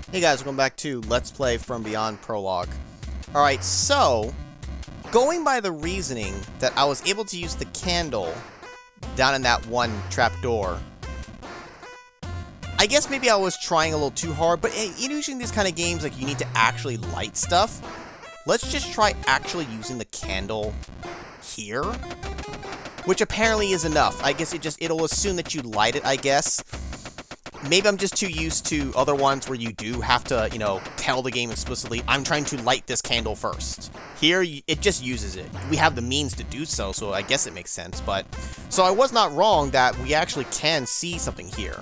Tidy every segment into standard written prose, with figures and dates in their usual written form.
Hey guys, welcome back to Let's Play From Beyond Prologue. Alright, so, going by the reasoning that I was able to use the candle down in that one trapdoor, I guess maybe I was trying a little too hard, but usually in these kind of games, like, you need to actually light stuff. Let's just try actually using the candle here, which apparently is enough. I guess it'll assume that you light it, I guess. Maybe I'm just too used to other ones where you do have to, tell the game explicitly, I'm trying to light this candle first. Here, it just uses it. We have the means to do so, so I guess it makes sense. So I was not wrong that we actually can see something here.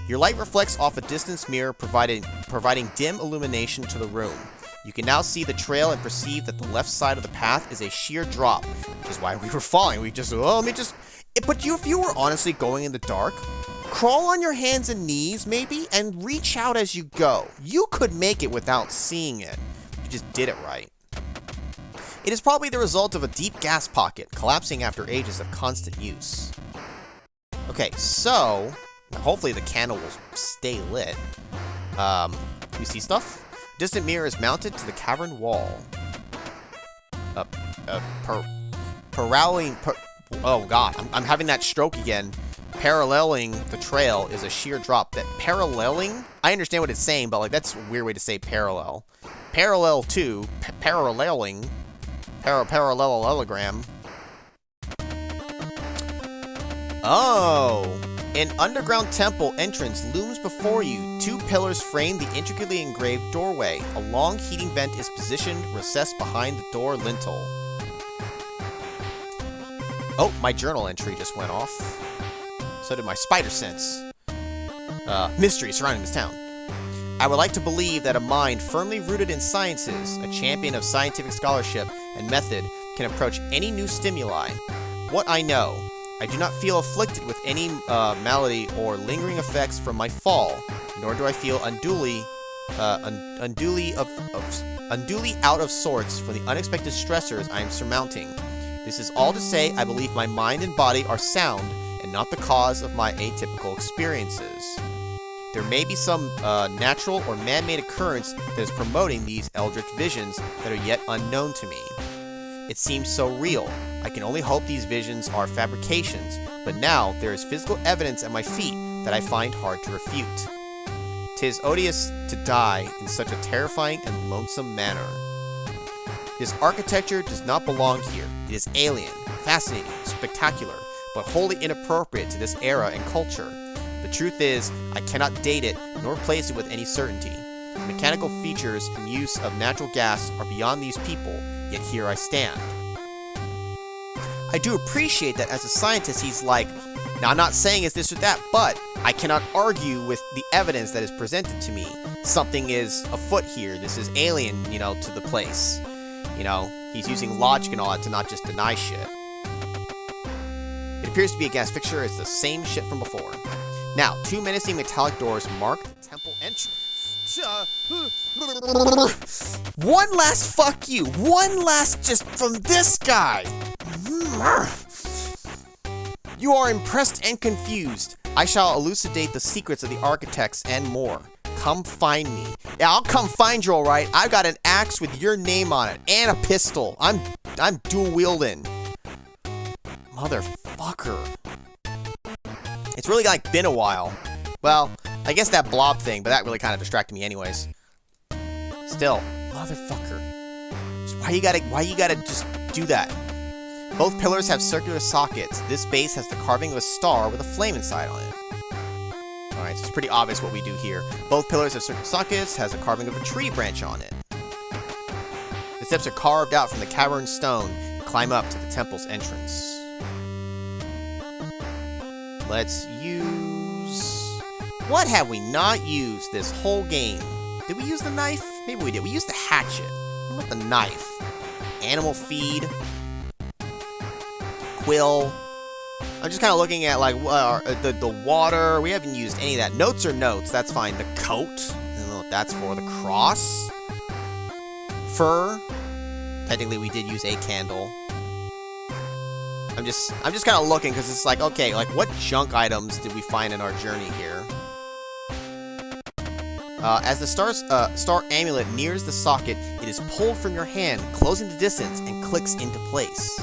Your light reflects off a distance mirror, providing dim illumination to the room. You can now see the trail and perceive that the left side of the path is a sheer drop, which is why we were falling. But if you were honestly going in the dark, crawl on your hands and knees, maybe, and reach out as you go. You could make it without seeing it. You just did it right. It is probably the result of a deep gas pocket, collapsing after ages of constant use. Okay, so, hopefully the candle will stay lit. We see stuff? Distant mirror is mounted to the cavern wall. Oh god, I'm having that stroke again. Paralleling the trail is a sheer drop. That paralleling? I understand what it's saying, but that's a weird way to say parallel. Parallel to, paralleling, parallelogram. Oh! An underground temple entrance looms before you. Two pillars frame the intricately engraved doorway. A long heating vent is positioned, recessed behind the door lintel. Oh, my journal entry just went off. So did my spider sense. Mystery surrounding this town. I would like to believe that a mind firmly rooted in sciences, a champion of scientific scholarship and method, can approach any new stimuli. What I know, I do not feel afflicted with any malady or lingering effects from my fall, nor do I feel unduly out of sorts from the unexpected stressors I am surmounting. This is all to say, I believe my mind and body are sound, and not the cause of my atypical experiences. There may be some natural or man-made occurrence that is promoting these eldritch visions that are yet unknown to me. It seems so real. I can only hope these visions are fabrications, but now there is physical evidence at my feet that I find hard to refute. 'Tis odious to die in such a terrifying and lonesome manner. This architecture does not belong here. It is alien, fascinating, spectacular, but wholly inappropriate to this era and culture. The truth is, I cannot date it, nor place it with any certainty. The mechanical features and use of natural gas are beyond these people, yet here I stand. I do appreciate that as a scientist he's like, now I'm not saying it's this or that, but I cannot argue with the evidence that is presented to me. Something is afoot here, this is alien, to the place. He's using logic and all that to not just deny shit. It appears to be a gas fixture. It's the same shit from before. Now, two menacing metallic doors mark the temple entrance. One last fuck you. One last just from this guy. You are impressed and confused. I shall elucidate the secrets of the architects and more. Come find me. Yeah, I'll come find you, alright. I've got an axe with your name on it and a pistol. I'm dual wielding. Motherfucker. It's really been a while. Well, I guess that blob thing, but that really kind of distracted me anyways. Still, motherfucker. Why you gotta just do that? Both pillars have circular sockets. This base has the carving of a star with a flame inside on it. Alright, so it's pretty obvious what we do here. Both pillars have circular sockets, has a carving of a tree branch on it. The steps are carved out from the cavern stone and climb up to the temple's entrance. Let's use... What have we not used this whole game? Did we use the knife? Maybe we did. We used the hatchet. What about the knife? Animal feed. Quill. I'm just kind of looking at, the water. We haven't used any of that. Notes are notes. That's fine. The coat. I don't know what that's for. The cross. Fur. Technically, we did use a candle. I'm just kind of looking because it's like, okay, what junk items did we find in our journey here? As the star amulet nears the socket, it is pulled from your hand, closing the distance, and clicks into place.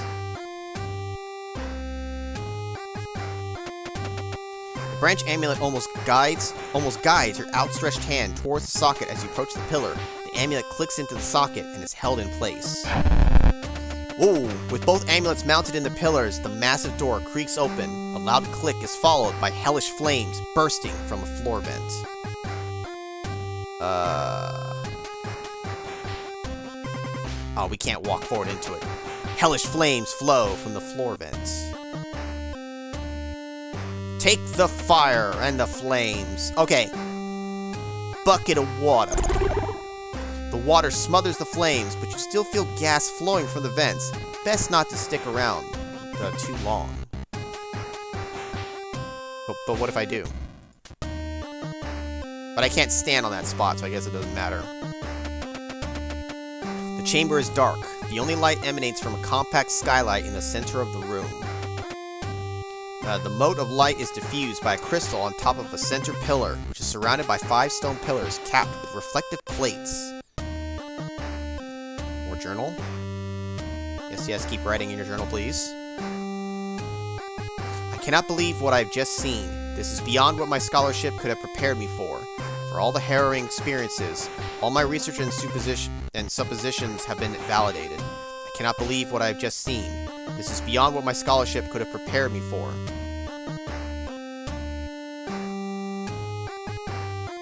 The branch amulet almost guides your outstretched hand towards the socket as you approach the pillar. The amulet clicks into the socket and is held in place. Whoa! With both amulets mounted in the pillars, the massive door creaks open. A loud click is followed by hellish flames bursting from a floor vent. Oh, we can't walk forward into it. Hellish flames flow from the floor vents. Take the fire and the flames. Okay. Bucket of water. The water smothers the flames, but you still feel gas flowing from the vents. Best not to stick around too long. But what if I do? But I can't stand on that spot, so I guess it doesn't matter. The chamber is dark. The only light emanates from a compact skylight in the center of the room. The mote of light is diffused by a crystal on top of a center pillar, which is surrounded by 5 stone pillars capped with reflective plates. More journal? Yes, keep writing in your journal, please. I cannot believe what I've just seen. This is beyond what my scholarship could have prepared me for. For all the harrowing experiences, all my research and suppositions have been validated. I cannot believe what I have just seen. This is beyond what my scholarship could have prepared me for.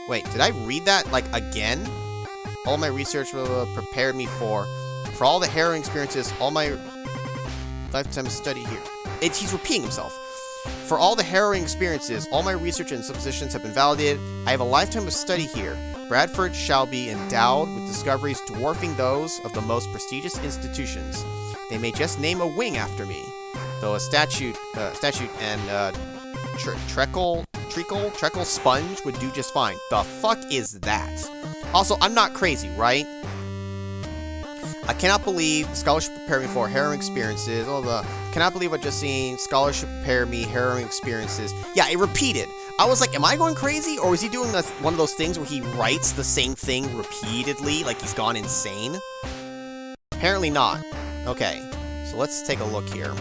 Wait, did I read that, like, again? All my research prepared me for all the harrowing experiences, all my lifetime study here. He's repeating himself. For all the harrowing experiences, all my research and suppositions have been validated. I have a lifetime of study here. Bradford shall be endowed with discoveries dwarfing those of the most prestigious institutions. They may just name a wing after me, though a statue and treacle sponge would do just fine. The fuck is that? Also, I'm not crazy, right? I cannot believe scholarship prepared me for harrowing experiences. Cannot believe what just seen. Scholarship prepared me, harrowing experiences. Yeah, it repeated. I was like, am I going crazy? Or is he doing one of those things where he writes the same thing repeatedly, like he's gone insane? Apparently not. Okay, so let's take a look here.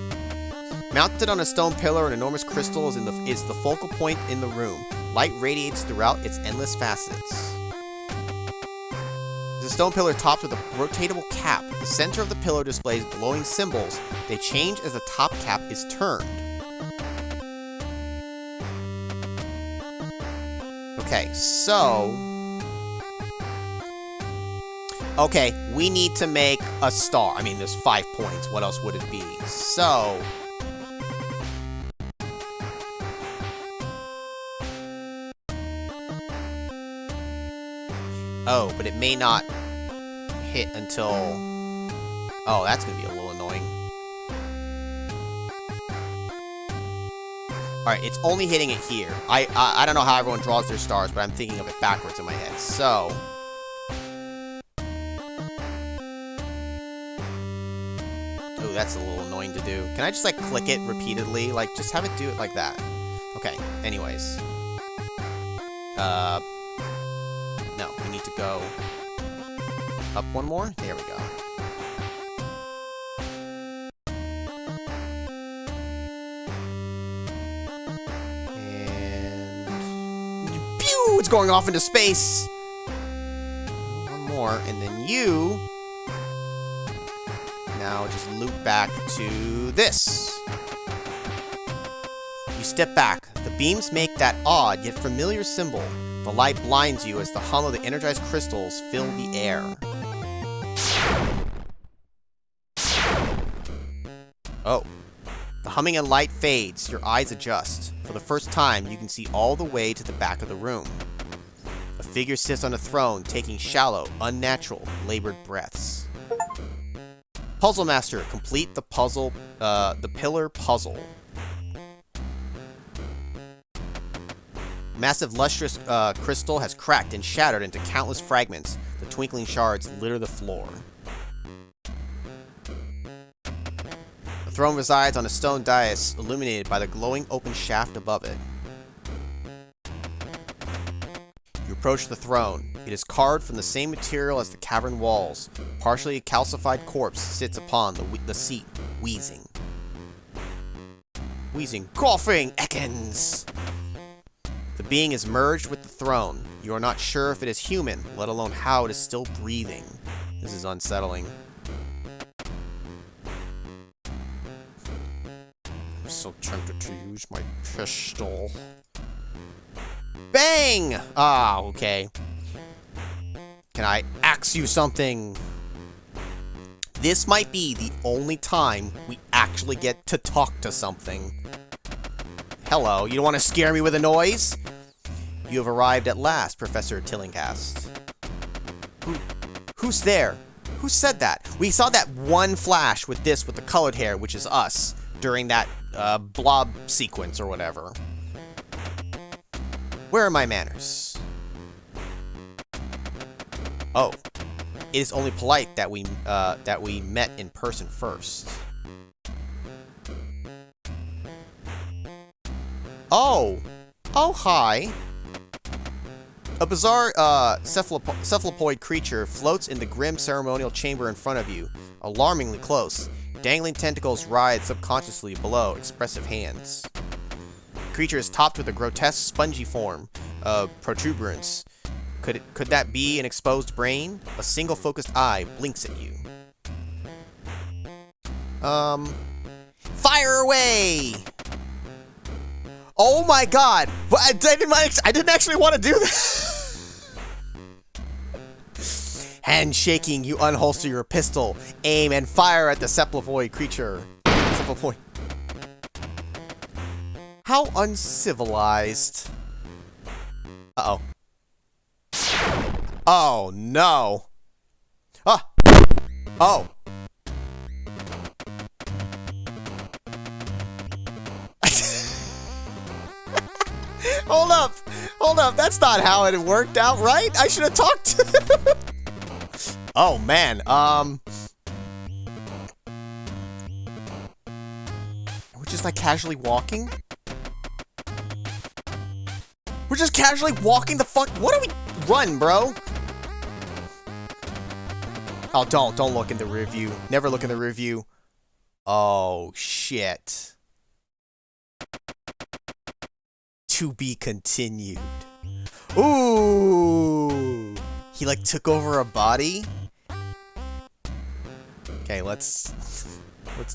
Mounted on a stone pillar, an enormous crystal is the focal point in the room. Light radiates throughout its endless facets. There's a stone pillar topped with a rotatable cap. The center of the pillar displays glowing symbols. They change as the top cap is turned. Okay, so... Okay, we need to make a star. I mean, there's 5 points. What else would it be? So... Oh, but it may not hit until... Oh, that's going to be a little annoying. Alright, it's only hitting it here. I don't know how everyone draws their stars, but I'm thinking of it backwards in my head. So... Oh, that's a little annoying to do. Can I just, like, click it repeatedly? Like, just have it do it like that. Okay, anyways. No, we need to go up one more. There we go. And... Pew! It's going off into space! One more, and then you... Now just loop back to this. You step back. The beams make that odd yet familiar symbol. The light blinds you as the hum of the energized crystals fill the air. Oh. The humming and light fades. Your eyes adjust. For the first time, you can see all the way to the back of the room. A figure sits on a throne, taking shallow, unnatural, labored breaths. Puzzle Master, complete the puzzle, the pillar puzzle. Massive lustrous crystal has cracked and shattered into countless fragments. The twinkling shards litter the floor. The throne resides on a stone dais illuminated by the glowing open shaft above it. Your Approach the throne. It is carved from the same material as the cavern walls. Partially calcified corpse sits upon the seat, wheezing. Wheezing, coughing, Ekans! The being is merged with the throne. You are not sure if it is human, let alone how it is still breathing. This is unsettling. I'm so tempted to use my pistol. Bang! Ah, okay. Can I ask you something? This might be the only time we actually get to talk to something. Hello, you don't want to scare me with a noise? You have arrived at last, Professor Tillinghast. Who's there? Who said that? We saw that one flash with the colored hair, which is us, during that blob sequence or whatever. Where are my manners? Oh, it is only polite that we met in person first. Oh, hi. A bizarre cephalopoid creature floats in the grim ceremonial chamber in front of you, alarmingly close. Dangling tentacles writhe subconsciously below expressive hands. The creature is topped with a grotesque spongy form of protuberance. Could that be an exposed brain? A single focused eye blinks at you. Fire away! Oh my god! I didn't actually want to do that! Hand shaking, you unholster your pistol, aim, and fire at the cephalopoid creature. Cephalopoid. How uncivilized. Uh-oh. Oh, no. Ah! Oh. Hold up, that's not how it worked out, right? I should have talked to him. Oh, man, we're just, like, casually walking? We're just casually walking the fuck- What are we- Run, bro! Oh, don't look in the rear view. Never look in the rear view. Oh, shit. To be continued. Ooh! He, like, took over a body? Okay, let's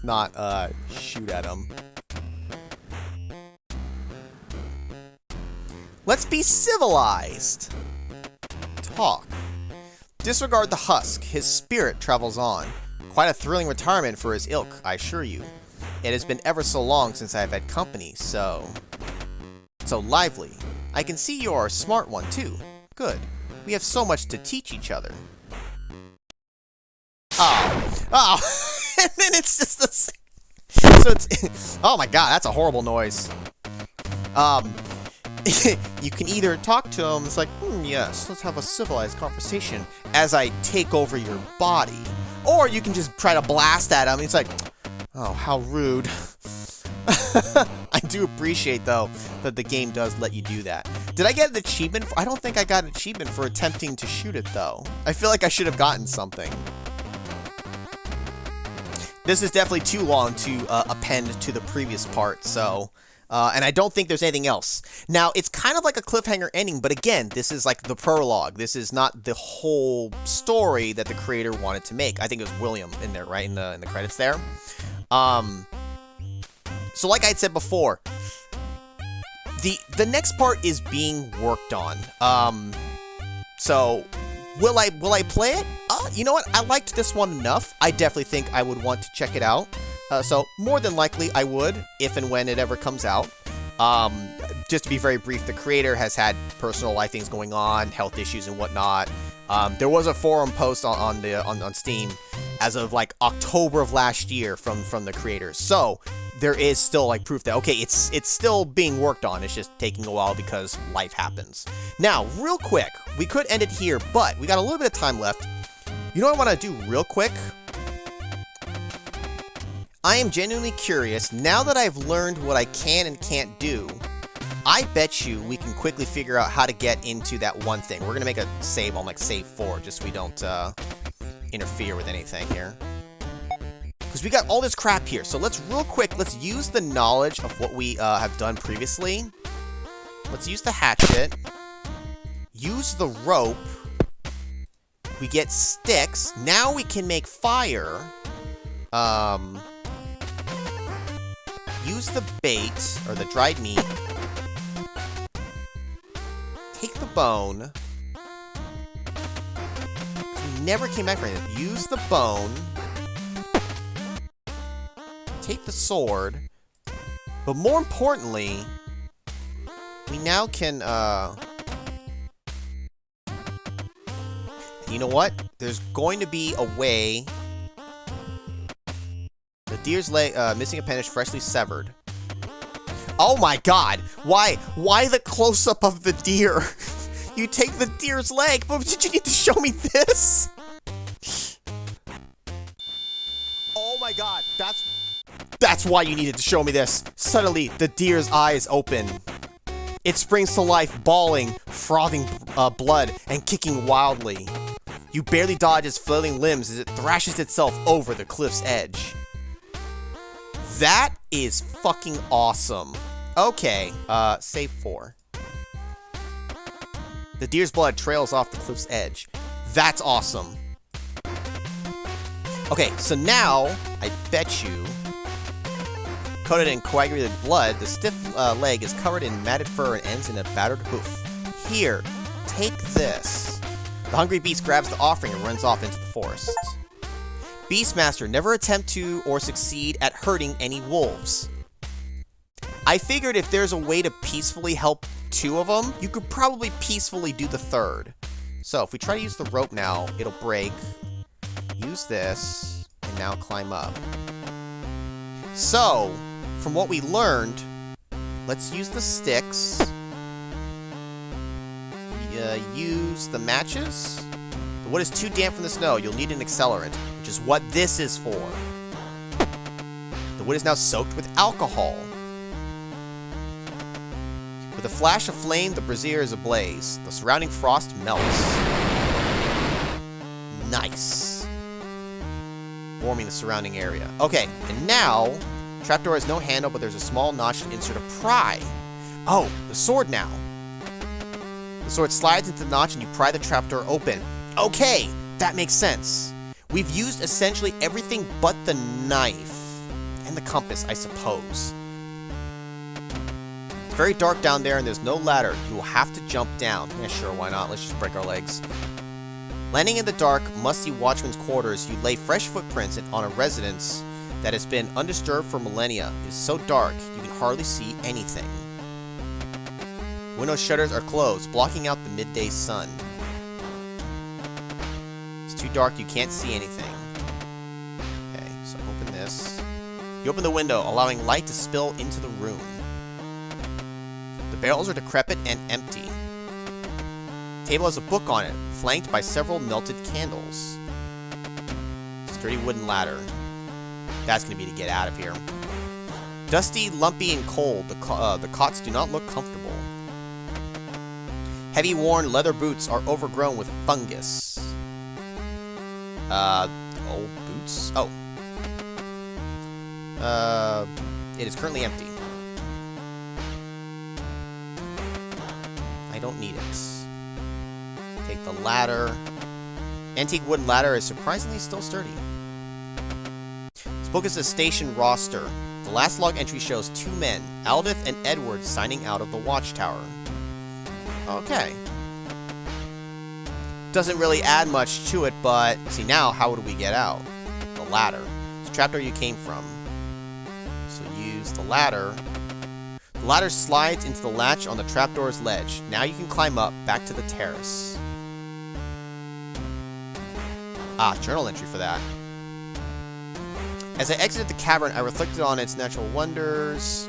not, shoot at him. Let's be civilized! Talk. Disregard the husk. His spirit travels on. Quite a thrilling retirement for his ilk, I assure you. It has been ever so long since I have had company, so lively. I can see you are a smart one, too. Good. We have so much to teach each other. Oh. And then it's just the same. So it's... Oh my god, that's a horrible noise. You can either talk to him, it's like, yes, let's have a civilized conversation as I take over your body. Or you can just try to blast at him, it's like, oh, how rude. I do appreciate, though, that the game does let you do that. Did I get an achievement? I don't think I got an achievement for attempting to shoot it, though. I feel like I should have gotten something. This is definitely too long to append to the previous part, so... and I don't think there's anything else. Now, it's kind of like a cliffhanger ending, but again, this is like the prologue. This is not the whole story that the creator wanted to make. I think it was William in there, right? In the credits there. So like I had said before, the next part is being worked on. So will I play it? You know what? I liked this one enough. I definitely think I would want to check it out. So more than likely I would, if and when it ever comes out. Just to be very brief, the creator has had personal life things going on, health issues and whatnot. There was a forum post on Steam as of like October of last year from the creators. So there is still like proof that, okay, it's still being worked on. It's just taking a while because life happens. Now, real quick, we could end it here, but we got a little bit of time left. You know what I want to do real quick? I am genuinely curious, now that I've learned what I can and can't do, I bet you we can quickly figure out how to get into that one thing. We're gonna make a save on like save 4, just so we don't interfere with anything here. Because we got all this crap here. So let's real quick, let's use the knowledge of what we have done previously. Let's use the hatchet. Use the rope. We get sticks. Now we can make fire. Use the bait, or the dried meat. Take the bone. We never came back for anything. Use the bone. Take the sword. But more importantly, we now can, you know what? There's going to be a way. The deer's leg, missing appendage freshly severed. Oh my god! Why the close-up of the deer? You take the deer's leg, but did you need to show me this? Oh my god, that's why you needed to show me this. Suddenly, the deer's eyes open. It springs to life, bawling, frothing blood, and kicking wildly. You barely dodge its flailing limbs as it thrashes itself over the cliff's edge. That is fucking awesome. Okay, save 4. The deer's blood trails off the cliff's edge. That's awesome. Okay, so now, I bet you, coated in coagulated blood, the stiff leg is covered in matted fur and ends in a battered hoof. Here, take this. The hungry beast grabs the offering and runs off into the forest. Beastmaster, never attempt to or succeed at hurting any wolves. I figured if there's a way to peacefully help 2 of them, you could probably peacefully do the 3rd. So if we try to use the rope now, it'll break. Use this, and now climb up. So, from what we learned, let's use the sticks. Use the matches. The wood is too damp from the snow. You'll need an accelerant, which is what this is for. The wood is now soaked with alcohol. With a flash of flame, the brazier is ablaze. The surrounding frost melts. Nice. Warming the surrounding area. Okay, and now, trapdoor has no handle, but there's a small notch to insert a pry. Oh, the sword now. The sword slides into the notch and you pry the trapdoor open. Okay, that makes sense. We've used essentially everything but the knife. And the compass, I suppose. It's very dark down there and there's no ladder. You will have to jump down. Yeah, sure, why not? Let's just break our legs. Landing in the dark, musty watchman's quarters, you lay fresh footprints on a residence that has been undisturbed for millennia. It is so dark, you can hardly see anything. Window shutters are closed, blocking out the midday sun. It's too dark, you can't see anything. Okay, so open this. You open the window, allowing light to spill into the room. The barrels are decrepit and empty. The table has a book on it, flanked by several melted candles. Sturdy wooden ladder. That's going to be to get out of here. Dusty, lumpy, and cold, the cots do not look comfortable. Heavy worn leather boots are overgrown with fungus. Old boots? Oh. It is currently empty. I don't need it. Take the ladder. Antique wooden ladder is surprisingly still sturdy. This book is a station roster. The last log entry shows 2 men, Aldith and Edward, signing out of the watchtower. Okay. Doesn't really add much to it, but see now, how do we get out? The ladder. It's the trapdoor you came from. So use the ladder. The ladder slides into the latch on the trapdoor's ledge. Now you can climb up, back to the terrace. Ah, journal entry for that. As I exited the cavern, I reflected on its natural wonders.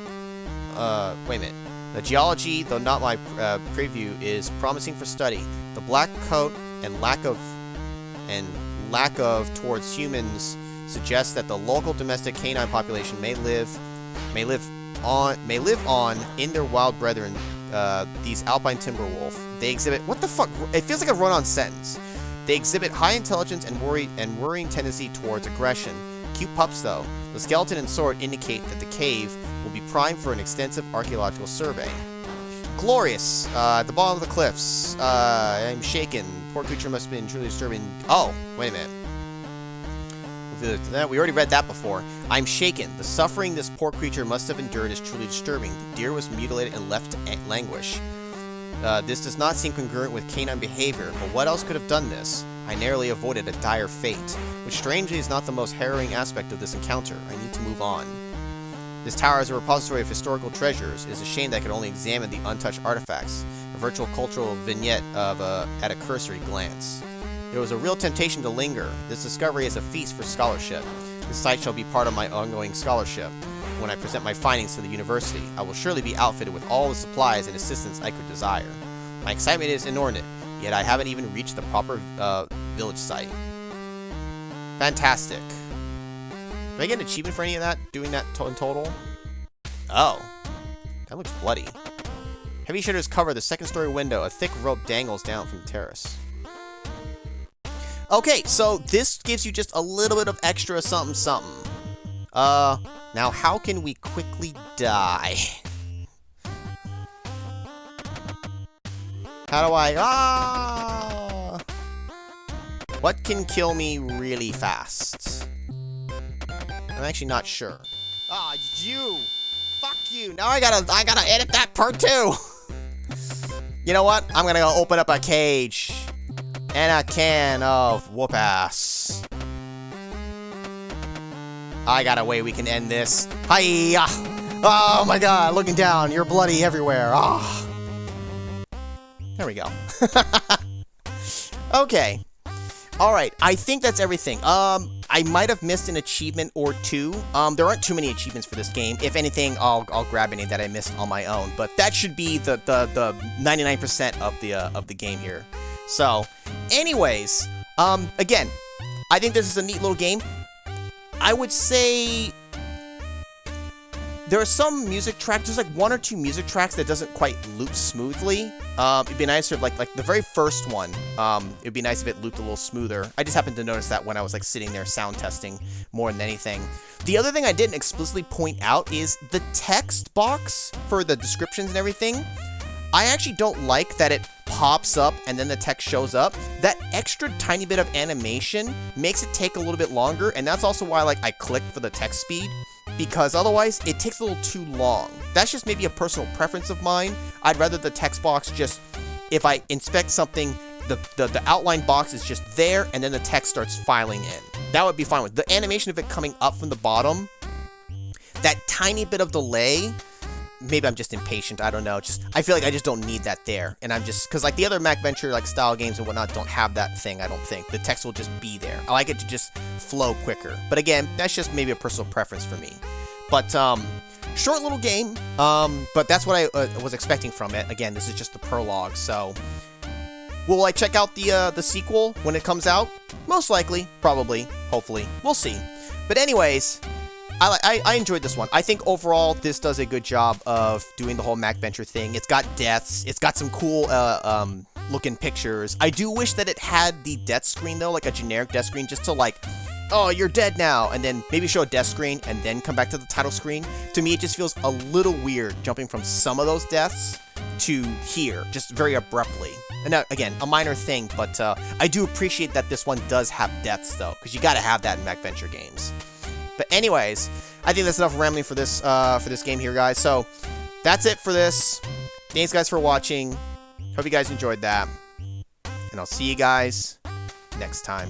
Wait a minute. The geology, though not my preview, is promising for study. The black coat and lack of towards humans suggests that the local domestic canine population may live on in their wild brethren, these alpine timber wolf. They exhibit what the fuck? It feels like a run-on sentence. They exhibit high intelligence and worrying tendency towards aggression. Cute pups though. The skeleton and sword indicate that the cave will be primed for an extensive archaeological survey. Glorious. At the bottom of the cliffs. I'm shaken. Poor creature must have been truly disturbing. Oh, wait a minute. We already read that before. I'm shaken. The suffering this poor creature must have endured is truly disturbing. The deer was mutilated and left to languish. This does not seem congruent with canine behavior, but what else could have done this? I narrowly avoided a dire fate, which strangely is not the most harrowing aspect of this encounter. I need to move on. This tower is a repository of historical treasures. It is a shame that I could only examine the untouched artifacts, a virtual cultural vignette of at a cursory glance. There was a real temptation to linger. This discovery is a feast for scholarship. This site shall be part of my ongoing scholarship. When I present my findings to the university, I will surely be outfitted with all the supplies and assistance I could desire. My excitement is inordinate, yet I haven't even reached the proper village site. Fantastic. Do I get an achievement for any of that? Doing that in total? Oh. That looks bloody. Heavy shutters cover the second-story window. A thick rope dangles down from the terrace. Okay, so this gives you just a little bit of extra something. Now how can we quickly die? How do I... What can kill me really fast? I'm actually not sure. You! Fuck you! Now I gotta edit that part too! You know what? I'm gonna go open up a cage. And a can of whoop-ass. I got a way we can end this. Hiya! Oh my god, looking down, you're bloody everywhere. Ah. There we go. Okay. Alright, I think that's everything. I might have missed an achievement or two. There aren't too many achievements for this game. If anything, I'll grab any that I missed on my own. But that should be the 99% of the game here. So, anyways, again, I think this is a neat little game. I would say there are some music tracks. There's like one or two music tracks that doesn't quite loop smoothly. It'd be nicer if like the very first one. It'd be nice if it looped a little smoother. I just happened to notice that when I was like sitting there sound testing more than anything. The other thing I didn't explicitly point out is the text box for the descriptions and everything. I actually don't like that it pops up and then the text shows up. That extra tiny bit of animation makes it take a little bit longer, and that's also why like I clicked for the text speed, because otherwise it takes a little too long. That's just maybe a personal preference of mine. I'd rather the text box just, if I inspect something, the outline box is just there and then the text starts filing in. That would be fine with the animation of it coming up from the bottom. That tiny bit of delay, maybe I'm just impatient, I don't know. I feel like I just don't need that there. And I'm just, because like the other MacVenture like style games and whatnot don't have that thing, I don't think. The text will just be there. I like it to just flow quicker. But again, that's just maybe a personal preference for me. But, short little game, but that's what I was expecting from it. Again, this is just the prologue, so... Will I check out the sequel when it comes out? Most likely, probably, hopefully. We'll see. But anyways... I enjoyed this one. I think overall this does a good job of doing the whole MacVenture thing. It's got deaths. It's got some cool looking pictures. I do wish that it had the death screen though, like a generic death screen, just to like, oh, you're dead now, and then maybe show a death screen and then come back to the title screen. To me, it just feels a little weird jumping from some of those deaths to here, just very abruptly. And now, again, a minor thing, but I do appreciate that this one does have deaths though, because you gotta have that in MacVenture games. But anyways, I think that's enough rambling for this game here, guys. So, that's it for this. Thanks, guys, for watching. Hope you guys enjoyed that. And I'll see you guys next time.